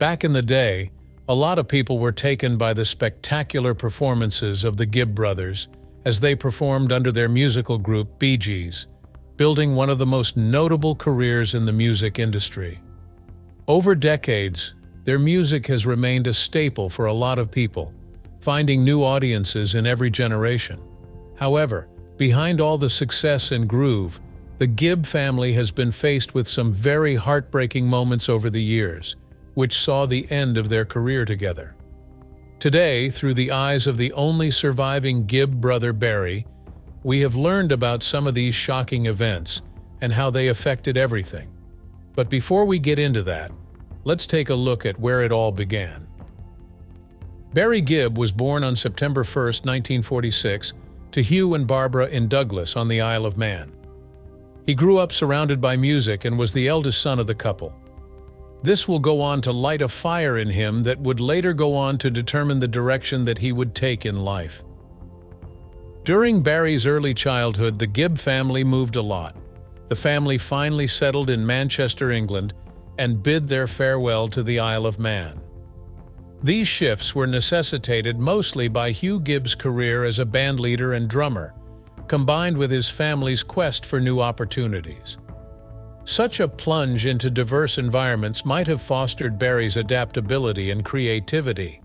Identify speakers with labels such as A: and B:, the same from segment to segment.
A: Back in the day, a lot of people were taken by the spectacular performances of the Gibb brothers as they performed under their musical group Bee Gees, building one of the most notable careers in the music industry. Over decades, their music has remained a staple for a lot of people, finding new audiences in every generation. However, behind all the success and groove, the Gibb family has been faced with some very heartbreaking moments over the years, which saw the end of their career together. Today, through the eyes of the only surviving Gibb brother Barry, we have learned about some of these shocking events and how they affected everything. But before we get into that, let's take a look at where it all began. Barry Gibb was born on September 1, 1946, to Hugh and Barbara in Douglas on the Isle of Man. He grew up surrounded by music and was the eldest son of the couple. This will go on to light a fire in him that would later go on to determine the direction that he would take in life. During Barry's early childhood, the Gibb family moved a lot. The family finally settled in Manchester, England, and bid their farewell to the Isle of Man. These shifts were necessitated mostly by Hugh Gibb's career as a bandleader and drummer, combined with his family's quest for new opportunities. Such a plunge into diverse environments might have fostered Barry's adaptability and creativity.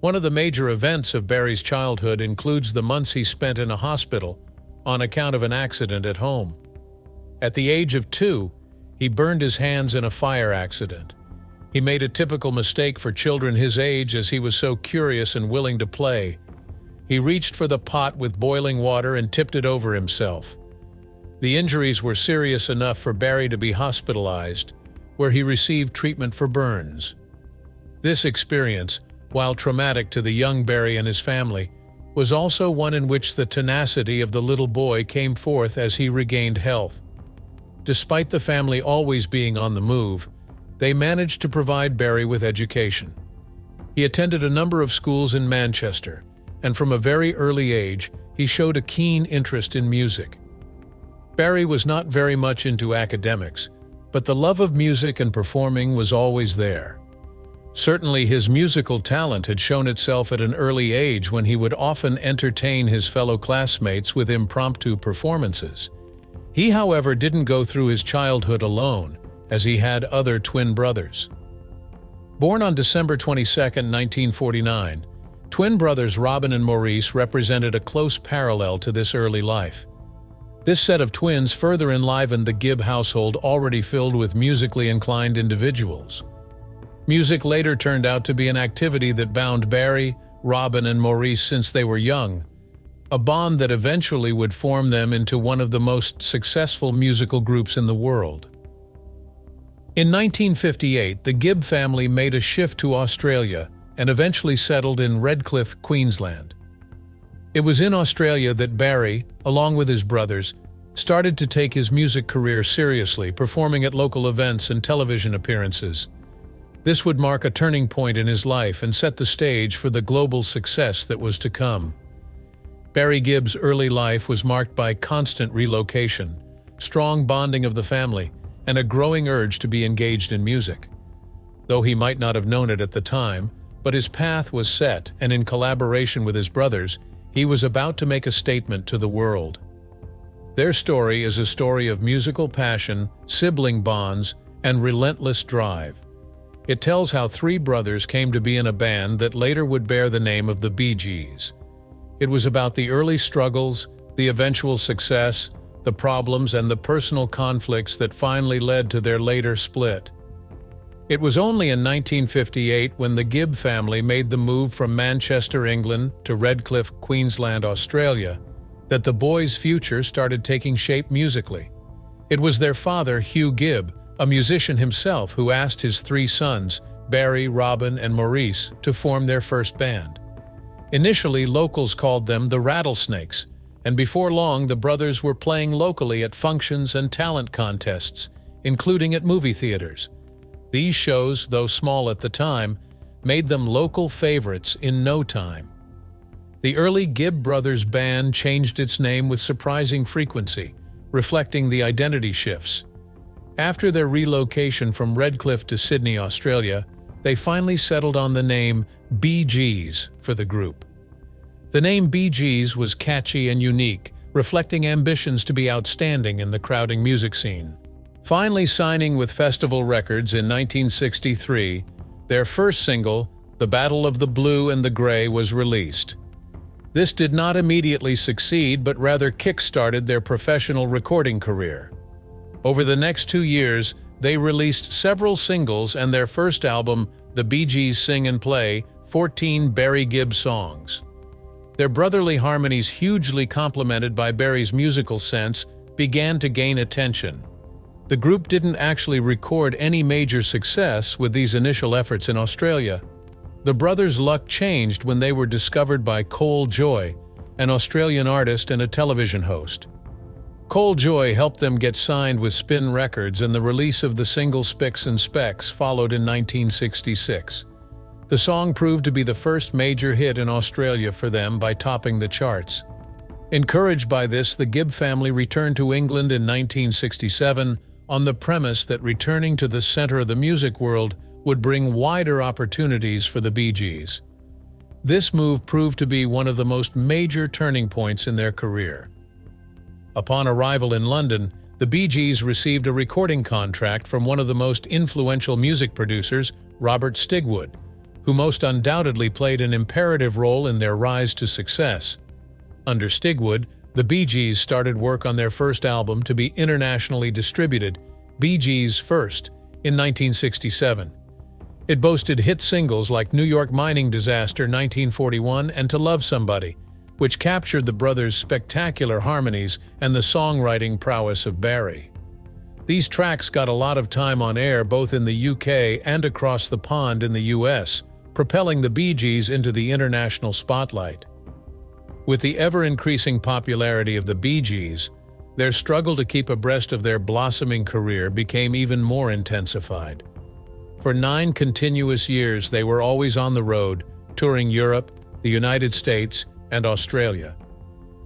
A: One of the major events of Barry's childhood includes the months he spent in a hospital on account of an accident at home. At the age of 2, he burned his hands in a fire accident. He made a typical mistake for children his age as he was so curious and willing to play. He reached for the pot with boiling water and tipped it over himself. The injuries were serious enough for Barry to be hospitalized, where he received treatment for burns. This experience, while traumatic to the young Barry and his family, was also one in which the tenacity of the little boy came forth as he regained health. Despite the family always being on the move, they managed to provide Barry with education. He attended a number of schools in Manchester, and from a very early age, he showed a keen interest in music. Barry was not very much into academics, but the love of music and performing was always there. Certainly his musical talent had shown itself at an early age when he would often entertain his fellow classmates with impromptu performances. He, however, didn't go through his childhood alone, as he had other twin brothers. Born on December 22, 1949, twin brothers Robin and Maurice represented a close parallel to this early life. This set of twins further enlivened the Gibb household already filled with musically inclined individuals. Music later turned out to be an activity that bound Barry, Robin, and Maurice since they were young, a bond that eventually would form them into one of the most successful musical groups in the world. In 1958, the Gibb family made a shift to Australia and eventually settled in Redcliffe, Queensland. It was in Australia that Barry, along with his brothers, started to take his music career seriously, performing at local events and television appearances. This would mark a turning point in his life and set the stage for the global success that was to come. Barry Gibb's early life was marked by constant relocation, strong bonding of the family, and a growing urge to be engaged in music. Though he might not have known it at the time, but his path was set, and in collaboration with his brothers, he was about to make a statement to the world. Their story is a story of musical passion, sibling bonds, and relentless drive. It tells how 3 brothers came to be in a band that later would bear the name of the Bee Gees. It was about the early struggles, the eventual success, the problems, and the personal conflicts that finally led to their later split. It was only in 1958 when the Gibb family made the move from Manchester, England to Redcliffe, Queensland, Australia, that the boys' future started taking shape musically. It was their father, Hugh Gibb, a musician himself, who asked his 3 sons, Barry, Robin, and Maurice, to form their first band. Initially, locals called them the Rattlesnakes, and before long the brothers were playing locally at functions and talent contests, including at movie theaters. These shows, though small at the time, made them local favorites in no time. The early Gibb Brothers band changed its name with surprising frequency, reflecting the identity shifts. After their relocation from Redcliffe to Sydney, Australia, they finally settled on the name Bee Gees for the group. The name Bee Gees was catchy and unique, reflecting ambitions to be outstanding in the crowding music scene. Finally signing with Festival Records in 1963, their first single, The Battle of the Blue and the Gray, was released. This did not immediately succeed, but rather kick-started their professional recording career. Over the next 2 years, they released several singles and their first album, The Bee Gees Sing and Play, 14 Barry Gibb songs. Their brotherly harmonies, hugely complemented by Barry's musical sense, began to gain attention. The group didn't actually record any major success with these initial efforts in Australia. The brothers' luck changed when they were discovered by Cole Joy, an Australian artist and a television host. Cole Joy helped them get signed with Spin Records, and the release of the single Spicks and Specks followed in 1966. The song proved to be the first major hit in Australia for them by topping the charts. Encouraged by this, the Gibb family returned to England in 1967 on the premise that returning to the center of the music world would bring wider opportunities for the Bee Gees. This move proved to be one of the most major turning points in their career. Upon arrival in London, the Bee Gees received a recording contract from one of the most influential music producers, Robert Stigwood, who most undoubtedly played an imperative role in their rise to success. Under Stigwood, the Bee Gees started work on their first album to be internationally distributed, Bee Gees First, in 1967. It boasted hit singles like New York Mining Disaster 1941 and To Love Somebody, which captured the brothers' spectacular harmonies and the songwriting prowess of Barry. These tracks got a lot of time on air both in the UK and across the pond in the US, propelling the Bee Gees into the international spotlight. With the ever-increasing popularity of the Bee Gees, their struggle to keep abreast of their blossoming career became even more intensified. For 9 continuous years, they were always on the road, touring Europe, the United States, and Australia.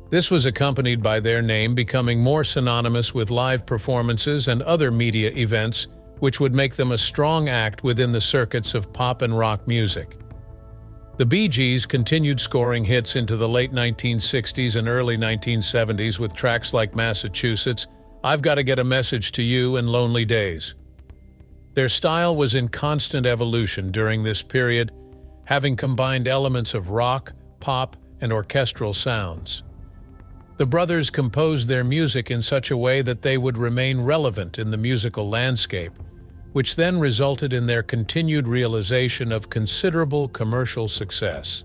A: This was accompanied by their name becoming more synonymous with live performances and other media events, which would make them a strong act within the circuits of pop and rock music. The Bee Gees continued scoring hits into the late 1960s and early 1970s with tracks like Massachusetts, I've Got to Get a Message to You, and Lonely Days. Their style was in constant evolution during this period, having combined elements of rock, pop, and orchestral sounds. The brothers composed their music in such a way that they would remain relevant in the musical landscape, which then resulted in their continued realization of considerable commercial success.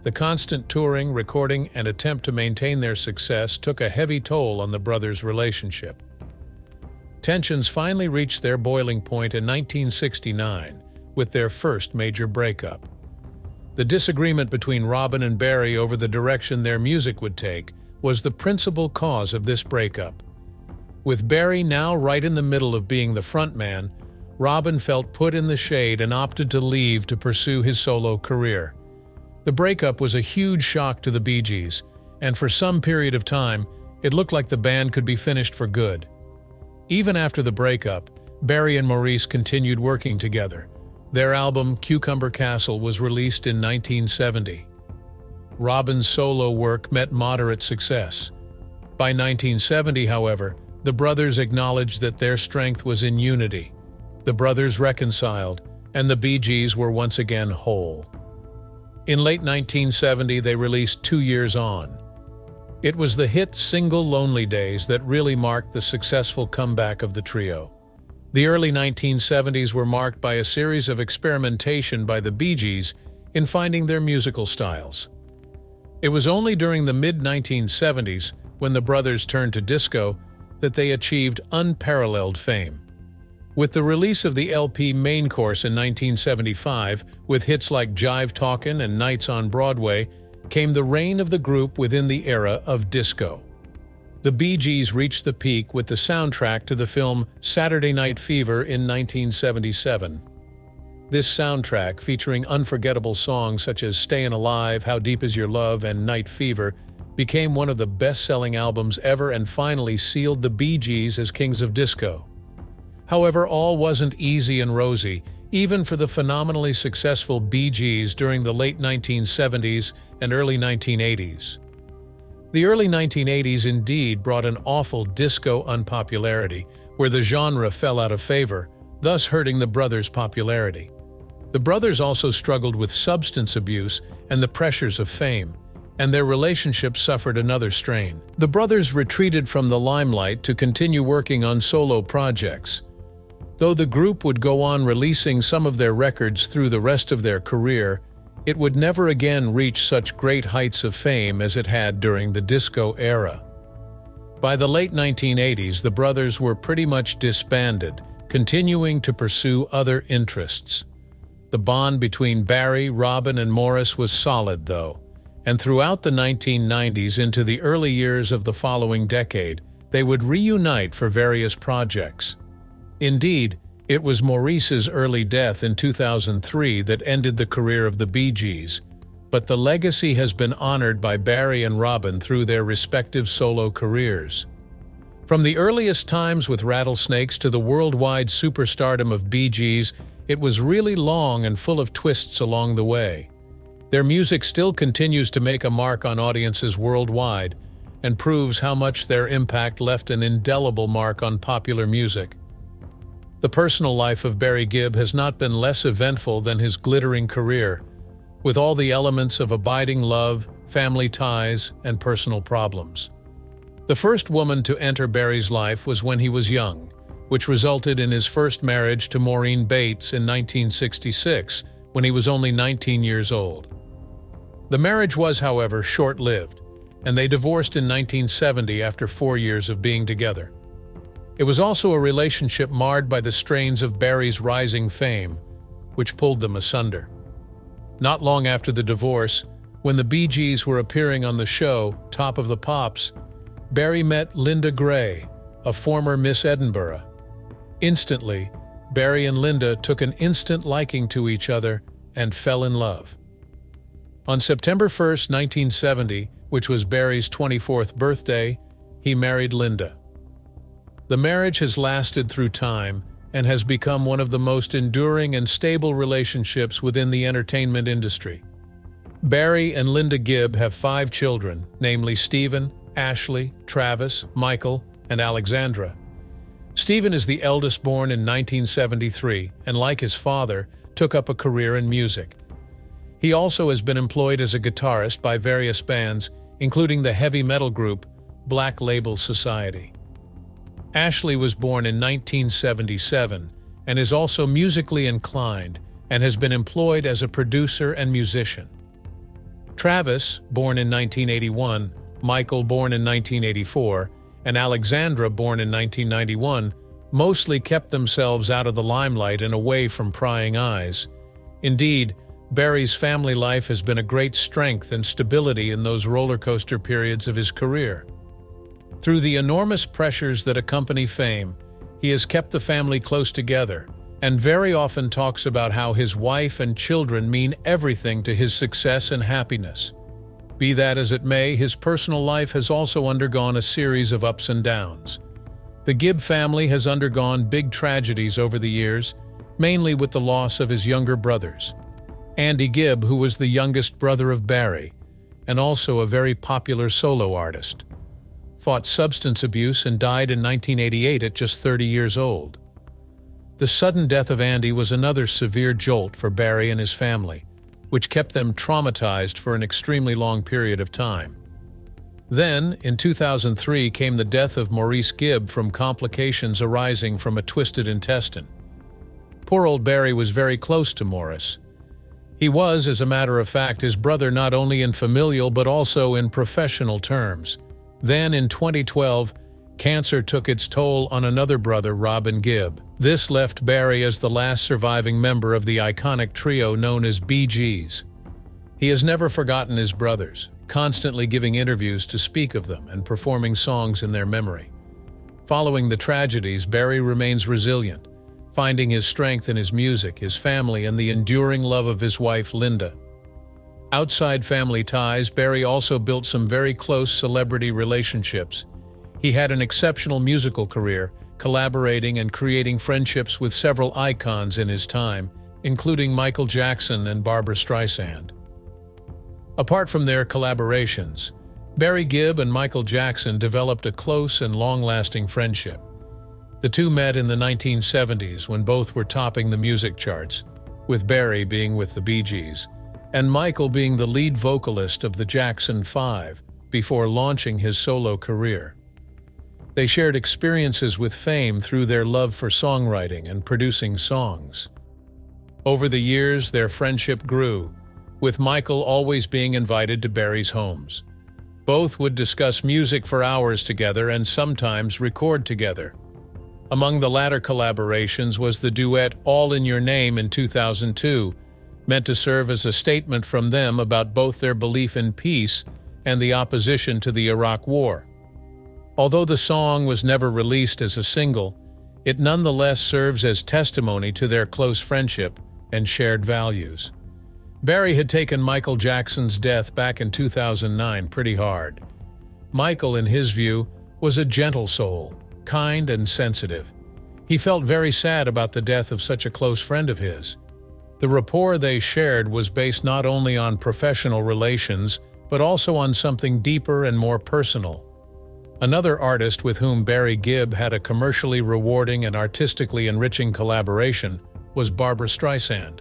A: The constant touring, recording, and attempt to maintain their success took a heavy toll on the brothers' relationship. Tensions finally reached their boiling point in 1969 with their first major breakup. The disagreement between Robin and Barry over the direction their music would take was the principal cause of this breakup. With Barry now right in the middle of being the frontman, Robin felt put in the shade and opted to leave to pursue his solo career. The breakup was a huge shock to the Bee Gees, and for some period of time, it looked like the band could be finished for good. Even after the breakup, Barry and Maurice continued working together. Their album, Cucumber Castle, was released in 1970. Robin's solo work met moderate success. By 1970, however, the brothers acknowledged that their strength was in unity. The brothers reconciled, and the Bee Gees were once again whole. In late 1970, they released 2 Years On. It was the hit single Lonely Days that really marked the successful comeback of the trio. The early 1970s were marked by a series of experimentation by the Bee Gees in finding their musical styles. It was only during the mid-1970s, when the brothers turned to disco, that they achieved unparalleled fame. With the release of the LP Main Course in 1975, with hits like Jive Talkin' and Nights on Broadway, came the reign of the group within the era of disco. The Bee Gees reached the peak with the soundtrack to the film Saturday Night Fever in 1977. This soundtrack, featuring unforgettable songs such as Stayin' Alive, How Deep Is Your Love, and Night Fever, became one of the best-selling albums ever and finally sealed the Bee Gees as kings of disco. However, all wasn't easy and rosy. even for the phenomenally successful Bee Gees during the late 1970s and early 1980s. The early 1980s indeed brought an awful disco unpopularity, where the genre fell out of favor, thus hurting the brothers' popularity. The brothers also struggled with substance abuse and the pressures of fame, and their relationship suffered another strain. The brothers retreated from the limelight to continue working on solo projects. Though the group would go on releasing some of their records through the rest of their career, it would never again reach such great heights of fame as it had during the disco era. By the late 1980s, the brothers were pretty much disbanded, continuing to pursue other interests. The bond between Barry, Robin, and Morris was solid, though, and throughout the 1990s into the early years of the following decade, they would reunite for various projects. Indeed, it was Maurice's early death in 2003 that ended the career of the Bee Gees, but the legacy has been honored by Barry and Robin through their respective solo careers. From the earliest times with Rattlesnakes to the worldwide superstardom of Bee Gees, it was really long and full of twists along the way. Their music still continues to make a mark on audiences worldwide and proves how much their impact left an indelible mark on popular music. The personal life of Barry Gibb has not been less eventful than his glittering career, with all the elements of abiding love, family ties, and personal problems. The first woman to enter Barry's life was when he was young, which resulted in his first marriage to Maureen Bates in 1966, when he was only 19 years old. The marriage was, however, short-lived, and they divorced in 1970 after 4 years of being together. It was also a relationship marred by the strains of Barry's rising fame, which pulled them asunder. Not long after the divorce, when the Bee Gees were appearing on the show Top of the Pops, Barry met Linda Gray, a former Miss Edinburgh. Instantly, Barry and Linda took an instant liking to each other and fell in love. On September 1, 1970, which was Barry's 24th birthday, he married Linda. The marriage has lasted through time and has become one of the most enduring and stable relationships within the entertainment industry. Barry and Linda Gibb have 5 children, namely Stephen, Ashley, Travis, Michael, and Alexandra. Stephen is the eldest, born in 1973, and like his father, took up a career in music. He also has been employed as a guitarist by various bands, including the heavy metal group Black Label Society. Ashley was born in 1977 and is also musically inclined and has been employed as a producer and musician. Travis, born in 1981, Michael, born in 1984, and Alexandra, born in 1991, mostly kept themselves out of the limelight and away from prying eyes. Indeed, Barry's family life has been a great strength and stability in those roller coaster periods of his career. Through the enormous pressures that accompany fame, he has kept the family close together and very often talks about how his wife and children mean everything to his success and happiness. Be that as it may, his personal life has also undergone a series of ups and downs. The Gibb family has undergone big tragedies over the years, mainly with the loss of his younger brothers. Andy Gibb, who was the youngest brother of Barry, and also a very popular solo artist, fought substance abuse and died in 1988 at just 30 years old. The sudden death of Andy was another severe jolt for Barry and his family, which kept them traumatized for an extremely long period of time. Then, in 2003, came the death of Maurice Gibb from complications arising from a twisted intestine. Poor old Barry was very close to Maurice. He was, as a matter of fact, his brother not only in familial but also in professional terms. Then, in 2012, cancer took its toll on another brother, Robin Gibb. This left Barry as the last surviving member of the iconic trio known as Bee Gees. He has never forgotten his brothers, constantly giving interviews to speak of them and performing songs in their memory. Following the tragedies, Barry remains resilient, finding his strength in his music, his family, and the enduring love of his wife, Linda. Outside family ties, Barry also built some very close celebrity relationships. He had an exceptional musical career, collaborating and creating friendships with several icons in his time, including Michael Jackson and Barbra Streisand. Apart from their collaborations, Barry Gibb and Michael Jackson developed a close and long-lasting friendship. The two met in the 1970s when both were topping the music charts, with Barry being with the Bee Gees, and Michael being the lead vocalist of the Jackson 5 before launching his solo career. They shared experiences with fame through their love for songwriting and producing songs. Over the years, their friendship grew, with Michael always being invited to Barry's homes. Both would discuss music for hours together and sometimes record together. Among the latter collaborations was the duet All in Your Name in 2002, meant to serve as a statement from them about both their belief in peace and the opposition to the Iraq War. Although the song was never released as a single, it nonetheless serves as testimony to their close friendship and shared values. Barry had taken Michael Jackson's death back in 2009 pretty hard. Michael, in his view, was a gentle soul, kind and sensitive. He felt very sad about the death of such a close friend of his. The rapport they shared was based not only on professional relations, but also on something deeper and more personal. Another artist with whom Barry Gibb had a commercially rewarding and artistically enriching collaboration was Barbra Streisand.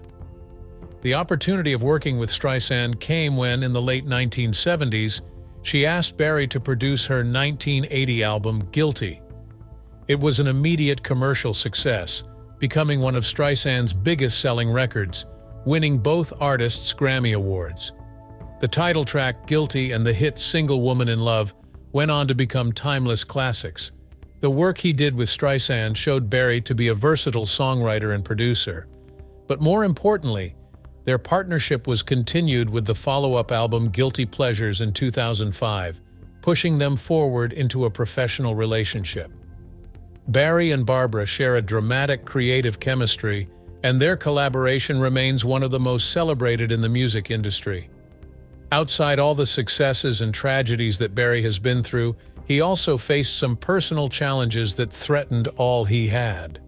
A: The opportunity of working with Streisand came when, in the late 1970s, she asked Barry to produce her 1980 album Guilty. It was an immediate commercial success, becoming one of Streisand's biggest-selling records, winning both artists Grammy Awards. The title track Guilty and the hit Single Woman in Love went on to become timeless classics. The work he did with Streisand showed Barry to be a versatile songwriter and producer. But more importantly, their partnership was continued with the follow-up album Guilty Pleasures in 2005, pushing them forward into a professional relationship. Barry and Barbra share a dramatic creative chemistry, and their collaboration remains one of the most celebrated in the music industry. Outside all the successes and tragedies that Barry has been through, he also faced some personal challenges that threatened all he had.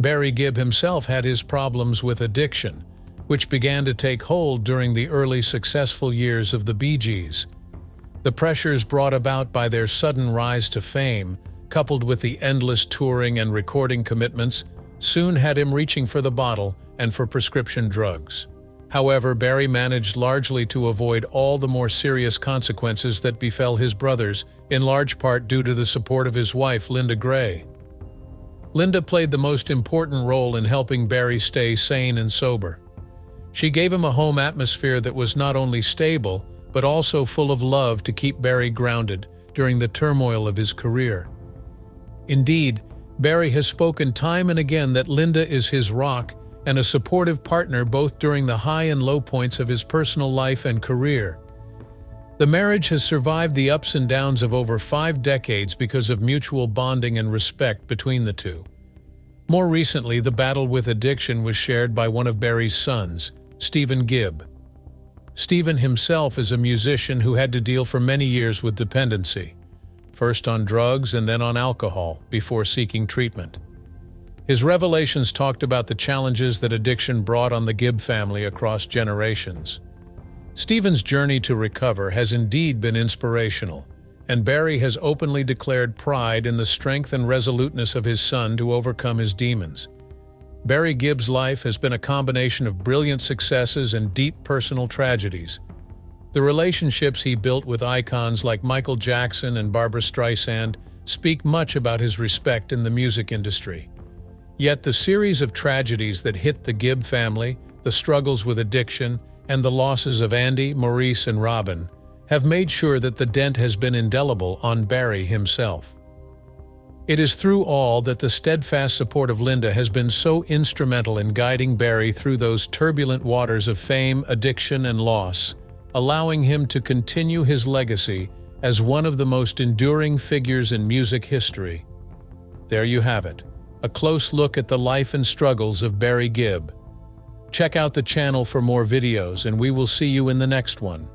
A: Barry Gibb himself had his problems with addiction, which began to take hold during the early successful years of the Bee Gees. The pressures brought about by their sudden rise to fame, coupled with the endless touring and recording commitments, soon had him reaching for the bottle and for prescription drugs. However, Barry managed largely to avoid all the more serious consequences that befell his brothers, in large part due to the support of his wife, Linda Gray. Linda played the most important role in helping Barry stay sane and sober. She gave him a home atmosphere that was not only stable, but also full of love to keep Barry grounded during the turmoil of his career. Indeed, Barry has spoken time and again that Linda is his rock and a supportive partner both during the high and low points of his personal life and career. The marriage has survived the ups and downs of over 5 decades because of mutual bonding and respect between the two. More recently, the battle with addiction was shared by one of Barry's sons, Stephen Gibb. Stephen himself is a musician who had to deal for many years with dependency, first on drugs and then on alcohol, before seeking treatment. His revelations talked about the challenges that addiction brought on the Gibb family across generations. Stephen's journey to recover has indeed been inspirational, and Barry has openly declared pride in the strength and resoluteness of his son to overcome his demons. Barry Gibb's life has been a combination of brilliant successes and deep personal tragedies. The relationships he built with icons like Michael Jackson and Barbra Streisand speak much about his respect in the music industry. Yet the series of tragedies that hit the Gibb family, the struggles with addiction, and the losses of Andy, Maurice, and Robin have made sure that the dent has been indelible on Barry himself. It is through all that the steadfast support of Linda has been so instrumental in guiding Barry through those turbulent waters of fame, addiction, and loss, allowing him to continue his legacy as one of the most enduring figures in music history. There you have it, a close look at the life and struggles of Barry Gibb. Check out the channel for more videos, and we will see you in the next one.